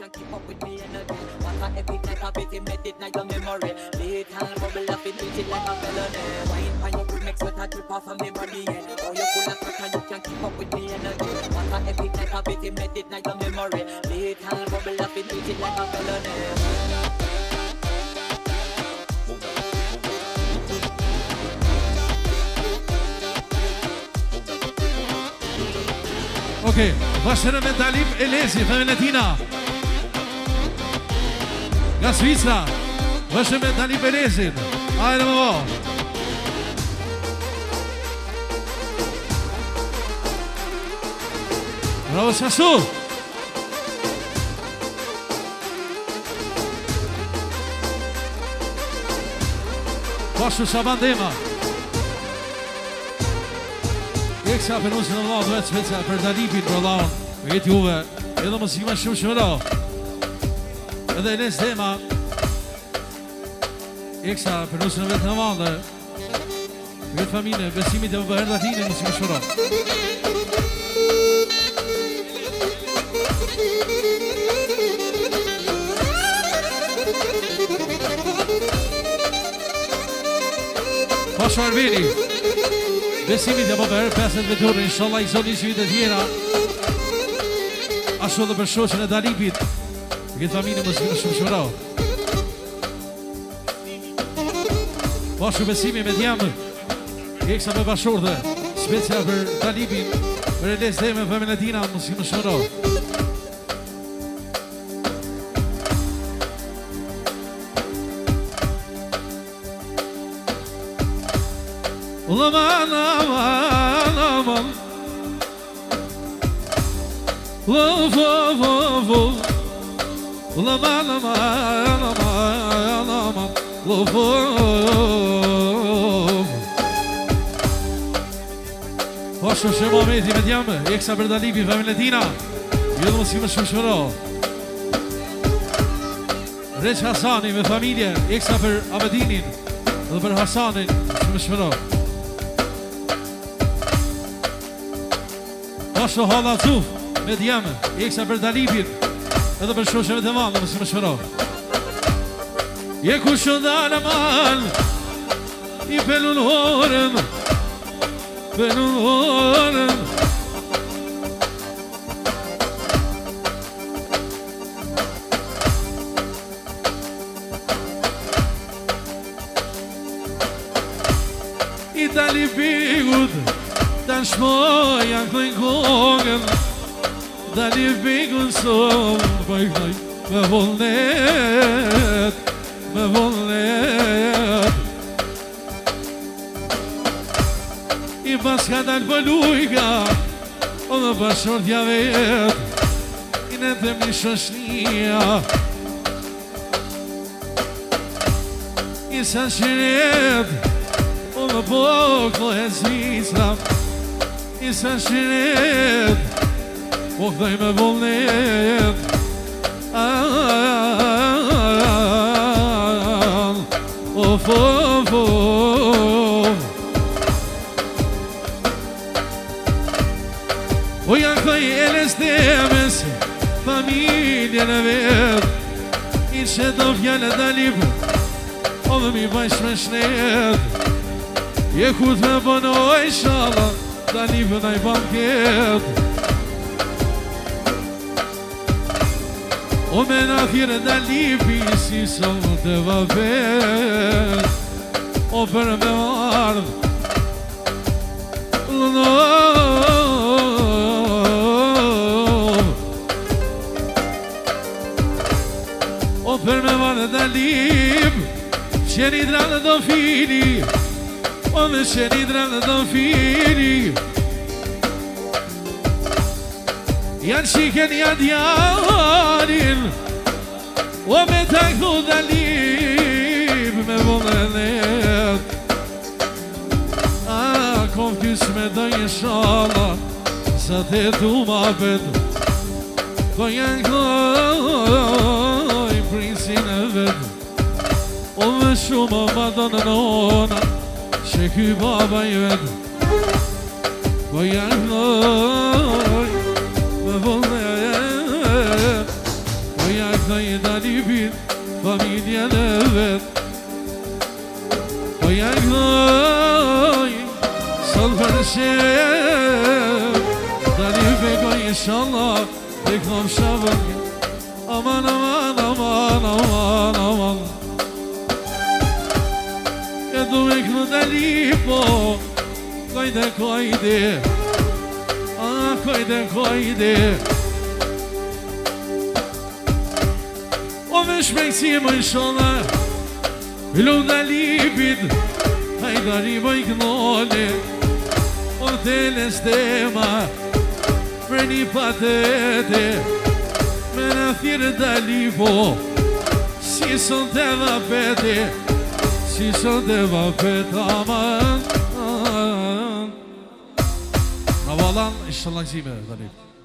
can't keep up with me energy. What a epic night of it, embedded night of memory. Little bubble of it, treat it like a felony. Wine pan you could make sweat a drip off of me body, yeah. Oh, you full of sweat and you can't keep up with me energy. What a epic night of it, embedded night of memory. Little bubble of it, treat it like a felony. Okej, vashërë me Dalib Elezi, Valentina. Nga Svicra, vashërë me Dalib Elezin. Ajde më vo. Bravo Shasu. Pashu Shabandema. Eksa për nusën e Allah duhet specia për Dalipin për Allah. Për jetë juve, edhe mësima shumë shmëra. Edhe Enes Dema. Eksa për nusën e vetë në vandë. Për jetë familje, besimit e më bëherë datine mësima shmëra. Pashu Arbeni. Besimit e më bërë, 50 veturë, inshallah i zoni që vitë tjera. Ashtu dhe për shoqën e Dalipit. Këtë familje më zgjë shumë shmërau. Pashu besimi me djemë. Eksa me bashorë dhe specia për Dalipin. Për Eles dhe me Valentina më zgjë shmërau. Aman, aman, aman. Love, love, love, love. Aman, aman, aman, aman. Love, love. Pashu që momenti me djemë, eksa për Dalipi, Valentina. Jo dhe më si më shumë shmëro. Req Hasani me familje, eksa për Abedinin. Dhe për Hasanin, si më shmëro. Pashu Hala Zuf, me djemë, eksa për Dalipin, edhe për shoqeve të valë, më si më shmëro. Je ku shëndale mal, i pelun horën, pelun horën. I Dalipigut, Dan shmoja këllin kongën, Dalipikun sonë, bëjkaj me vullnet, me vullnet. I paska dal për lujka, o dhe bashortja vet, I në të mi shoshnia. I sa shiret, o dhe poklo e Zvicra. I sa shiret, po këdaj me vullnet. Of, of, of. O janë këdaj Eles Demes, familjen e vet. I që do fjallë Dalip, o dhe mi bajsh me shnet. Je kut me bënoj shala, Dalipë në I banket. O me në thire Dalipi si sëmë të vabet. O për me ardh O për me ardh Dalip, qeni dranë do fili. O me qeni dranë do fili. Janë shiken janë djarin, o me të këtu Dalip me vullnet. A kom kys me dojnë shala, sa te tu ma bet. Po janë këtoj prinsin e vet. O me shumë ma do në nona, që ky baba I vet. Po janë këtoj me vullnet. O janë ka i Dalibin familjen e vet. Po ja gnoj sot për shem Dalibe ko inshallah dhe kom shabën. Aman, aman, aman, aman, aman. E du me kënë Dalipo, kojde, kojde, kojde, kojde. O me shmejtësimo inshallah, ilu Dalibit, Hajdaribo i kënole, o teles tema, për një patete, me në thirë Dalipo, si son të vapete, si son të vapete, aman. Ravalan, inshallah gzime, Dalip.